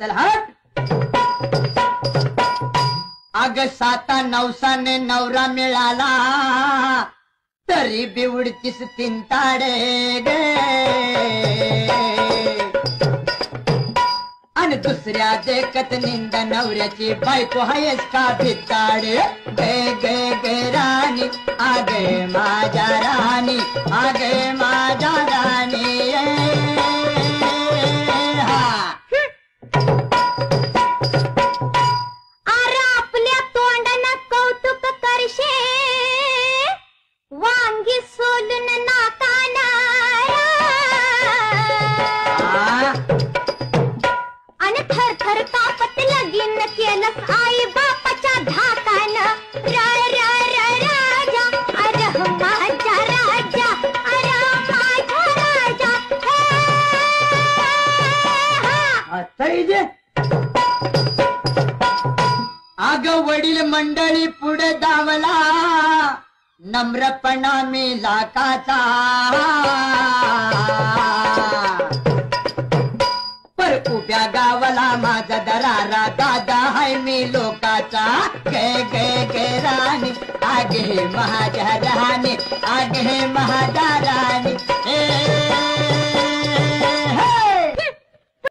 चल हट. अग 7-9 नवरा मिळाला तरी बिवडतीस तिंताडे गे. आणि दुसऱ्या देखत निंद नवऱ्याची बायको आहेस का भिताडे. गे गे गे राणी आगे माझ्या राणी आगे माझ्या राणी. अरे आपल्या तोंडानं कौतुक करशे वांगी सोलून नाकाना. आणि थरथर कापत लगीन केलंस आई बापाच्या धाकानं. राजा अरे माझ्या राजा अरे माझ्या राजा. अग वडील मंडळी पुढे धावला नम्रपणा मी लाखाचा. पर उभ्या गावाला माझा दरारा दादा हाय मी लोकाचा. गे गे गे राणी आगे माझ्या राणी आगे माझ्या राणी.